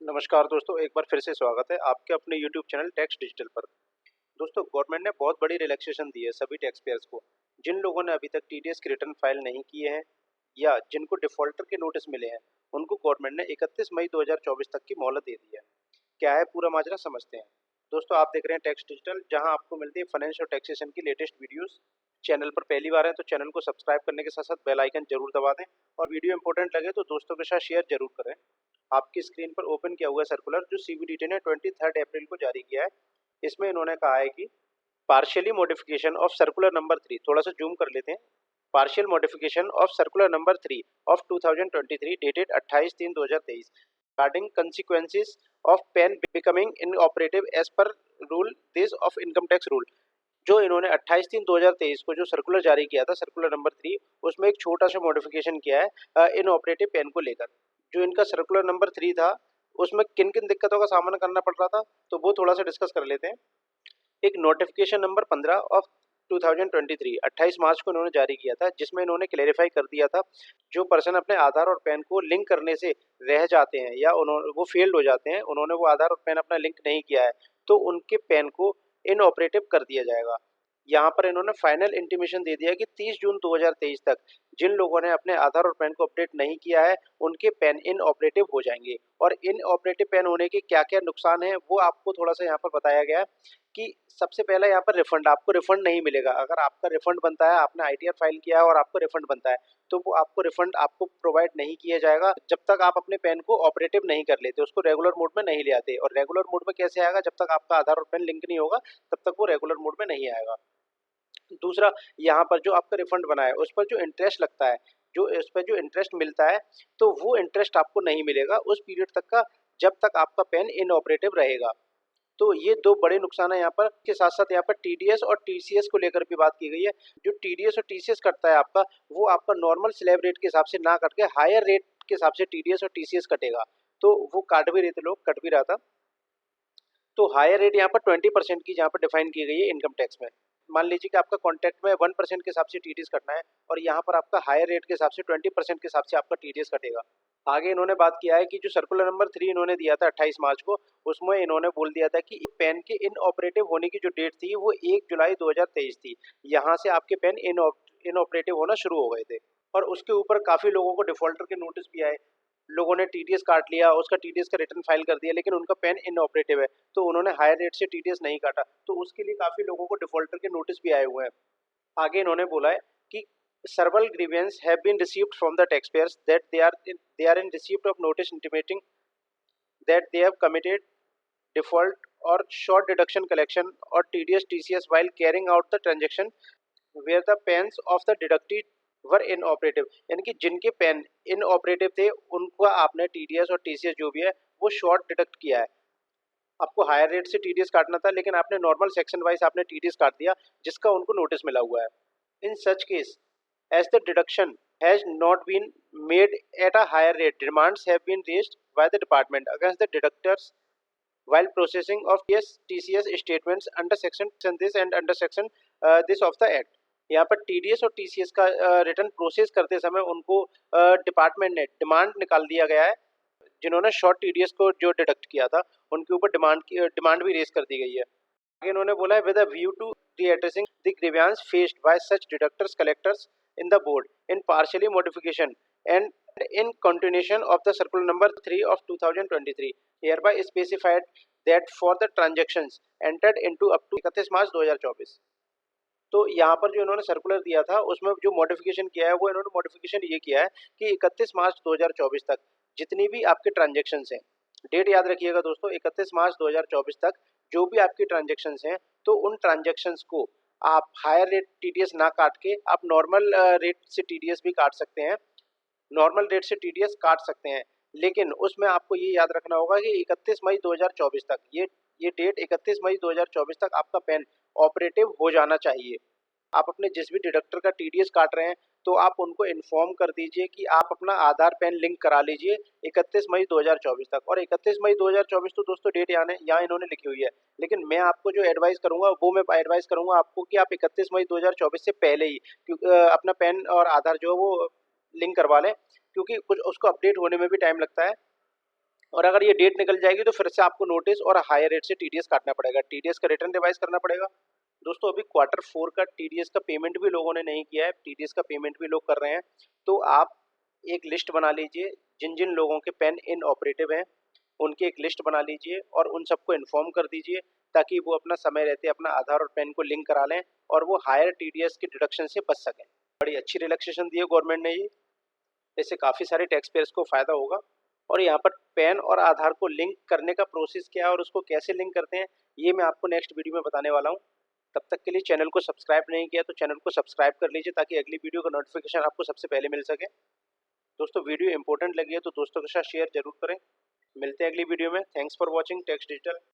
नमस्कार दोस्तों, एक बार फिर से स्वागत है आपके अपने YouTube चैनल टैक्स डिजिटल पर। दोस्तों, गवर्नमेंट ने बहुत बड़ी रिलैक्सेशन दी है सभी टैक्स पेयर्स को। जिन लोगों ने अभी तक टीडीएस की रिटर्न फाइल नहीं किए हैं या जिनको डिफॉल्टर के नोटिस मिले हैं, उनको गवर्नमेंट ने 31 मई 2024 तक की मोहलत दे दी है। क्या है पूरा माजरा, समझते हैं। दोस्तों, आप देख रहे हैं टैक्स डिजिटल, जहां आपको मिलती है फाइनेंस और टैक्सेशन की लेटेस्ट वीडियोस। चैनल पर पहली बार है तो चैनल को सब्सक्राइब करने के साथ साथ बेल आइकन जरूर दबा दें और वीडियो इंपॉर्टेंट लगे तो दोस्तों के साथ शेयर जरूर करें। आपकी स्क्रीन पर ओपन किया हुआ सर्कुलर जो सीबीडीटी ने 23 अप्रैल को जारी किया है। इसमें इन्होंने कहा है कि partially modification of circular number 3, थोड़ा सा जूम कर लेते हैं। Partial modification of circular number 3 of 2023 dated 28/3/2023 regarding consequences of PAN becoming inoperative as per rule this of income tax rule। जो इन्होंने 28/3/2023 को जो सर्कुलर जारी किया था, सर्कुलर नंबर 3, उसमें एक छोटा सा मॉडिफिकेशन किया है इनऑपरेटिव पेन को लेकर। जो इनका सर्कुलर नंबर 3 था, उसमें किन किन दिक्कतों का सामना करना पड़ रहा था, तो वो थोड़ा सा डिस्कस कर लेते हैं। एक नोटिफिकेशन नंबर 15 ऑफ 2023 28 मार्च को इन्होंने जारी किया था, जिसमें इन्होंने क्लेरिफाई कर दिया था जो पर्सन अपने आधार और पैन को लिंक करने से रह जाते हैं या उन्होंने वो फेल्ड हो जाते हैं, उन्होंने वो आधार और पैन अपना लिंक नहीं किया है, तो उनके पैन को इनऑपरेटिव कर दिया जाएगा। यहाँ पर इन्होंने फाइनल इंटीमेशन दे दिया कि 30 जून 2023 तक जिन लोगों ने अपने आधार और पैन को अपडेट नहीं किया है, उनके पैन इनऑपरेटिव हो जाएंगे। और इनऑपरेटिव पैन होने के क्या क्या नुकसान है वो आपको थोड़ा सा यहाँ पर बताया गया है कि सबसे पहला यहाँ पर रिफंड, आपको रिफंड नहीं मिलेगा। अगर आपका रिफंड बनता है, आपने आईटीआर फाइल किया है और आपको रिफंड बनता है, तो वो आपको रिफंड आपको प्रोवाइड नहीं किया जाएगा जब तक आप अपने पैन को ऑपरेटिव नहीं कर लेते, उसको रेगुलर मोड में नहीं ले आते। और रेगुलर मोड में कैसे आएगा? जब तक आपका आधार और पैन लिंक नहीं होगा तब तक वो रेगुलर मोड में नहीं आएगा। दूसरा, यहाँ पर जो आपका रिफंड बना है उस पर जो इंटरेस्ट लगता है, जो इस पर जो इंटरेस्ट मिलता है, तो वो इंटरेस्ट आपको नहीं मिलेगा उस पीरियड तक का जब तक आपका पैन इनऑपरेटिव रहेगा। तो ये दो बड़े नुकसान है यहाँ पर। के साथ साथ यहाँ पर टीडीएस और टीसीएस को लेकर भी बात की गई है। जो टीडीएस और टीसीएस कटता है आपका, वो आपका नॉर्मल स्लैब रेट के हिसाब से ना कट के हायर रेट के हिसाब से टीडीएस और टीसीएस कटेगा। तो वो काट भी रहे थे लोग, कट भी रहा था। तो हायर रेट यहाँ पर 20% की जहाँ पर डिफाइन की गई है इनकम टैक्स में। मान लीजिए कि आपका कॉन्ट्रैक्ट में 1% के हिसाब से टीडीएस कटना है और यहाँ पर आपका हायर रेट के हिसाब से 20% के हिसाब से आपका टीडीएस कटेगा। आगे इन्होंने बात किया है कि जो सर्कुलर नंबर 3 इन्होंने दिया था 28 मार्च को, उसमें इन्होंने बोल दिया था कि पैन के इनऑपरेटिव होने की जो डेट थी वो 1 जुलाई 2023 थी। यहाँ से आपके पैन इनऑपरेटिव होना शुरू हो गए थे और उसके ऊपर काफ़ी लोगों को डिफॉल्टर के नोटिस भी आए। लोगों ने टीडीएस काट लिया, उसका टीडीएस का रिटर्न फाइल कर दिया, लेकिन उनका पैन इनऑपरेटिव है, तो उन्होंने हायर रेट से टीडीएस नहीं काटा, तो उसके लिए काफ़ी लोगों को डिफॉल्टर के नोटिस भी आए हुए हैं। आगे इन्होंने बोला है कि several grievances have been received from the taxpayers that they are in receipt of notice intimating that they have committed default or short deduction collection or TDS TCS while carrying out the transaction where the pans of the deductee were inoperative. यानी कि जिनके pen inoperative थे उनका आपने TDS और TCS जो भी है वो शॉर्ट डिडक्ट किया है। आपको हायर रेट से टीडीएस काटना था, लेकिन आपने नॉर्मल सेक्शन वाइज आपने टीडीएस काट दिया, जिसका उनको नोटिस मिला हुआ है। In such case as the deduction has not been made at a higher rate, demands have been raised by the department against the deductors while processing of TCS statements under section this and under section this of the act। यहाँ पर TDS और TCS का return process करते समय उनको department ने demand निकाल दिया गया है। जिन्होंने शॉर्ट टीडीएस को जो डिडक्ट किया था उनके ऊपर डिमांड भी रेज कर दी गई है। आगे इन्होंने बोला है with a view to readdressing the grievance faced by such deductors collectors in the board in partially modification and in continuation of the circular number 3 of 2023 hereby specified that for the transactions entered into up to 31 मार्च 2024। तो यहाँ पर जो इन्होंने circular दिया था उसमें जो modification किया है वो इन्होंने मॉडिफिकेशन ये किया है कि 31 मार्च 2024 तक जितनी भी आपके ट्रांजेक्शन्स हैं, डेट याद रखिएगा दोस्तों, 31 मार्च 2024 तक जो भी आपकी ट्रांजेक्शन्स हैं, तो उन ट्रांजेक्शन्स को आप हायर रेट टीडीएस ना काट के आप नॉर्मल रेट से टीडीएस भी काट सकते हैं, नॉर्मल रेट से टीडीएस काट सकते हैं। लेकिन उसमें आपको ये याद रखना होगा कि 31 मई 2024 तक ये डेट 31 मई 2024 तक आपका पैन ऑपरेटिव हो जाना चाहिए। आप अपने जिस भी डिडक्टर का टीडीएस काट रहे हैं तो आप उनको इन्फॉर्म कर दीजिए कि आप अपना आधार पैन लिंक करा लीजिए 31 मई 2024 तक। और 31 मई 2024 तो दोस्तों डेट यहाँ इन्होंने लिखी हुई है, लेकिन मैं आपको जो एडवाइस करूंगा वो मैं एडवाइस करूंगा आपको कि आप 31 मई 2024 से पहले ही अपना पैन और आधार जो है वो लिंक करवा लें, क्योंकि कुछ उसको अपडेट होने में भी टाइम लगता है। और अगर ये डेट निकल जाएगी तो फिर से आपको नोटिस और हायर रेट से टीडीएस काटना पड़ेगा, टीडीएस का रिटर्न रिवाइज करना पड़ेगा। दोस्तों अभी Q4 का टीडीएस का पेमेंट भी लोगों ने नहीं किया है, टीडीएस का पेमेंट भी लोग कर रहे हैं। तो आप एक लिस्ट बना लीजिए, जिन जिन लोगों के पेन इनऑपरेटिव हैं उनकी एक लिस्ट बना लीजिए और उन सबको इन्फॉर्म कर दीजिए, ताकि वो अपना समय रहते अपना आधार और पैन को लिंक करा लें और वो हायर टीडीएस के डिडक्शन से बच सकें। बड़ी अच्छी रिलैक्सेशन दी है गवर्नमेंट ने ये, इससे काफ़ी सारे टैक्स पेयर्स को फ़ायदा होगा। और यहाँ पर पैन और आधार को लिंक करने का प्रोसेस क्या है और उसको कैसे लिंक करते हैं, ये मैं आपको नेक्स्ट वीडियो में बताने वाला हूँ। तब तक के लिए चैनल को सब्सक्राइब नहीं किया तो चैनल को सब्सक्राइब कर लीजिए, ताकि अगली वीडियो का नोटिफिकेशन आपको सबसे पहले मिल सके। दोस्तों वीडियो इंपॉर्टेंट लगी है तो दोस्तों के साथ शेयर जरूर करें। मिलते हैं अगली वीडियो में। Thanks for watching tax digital.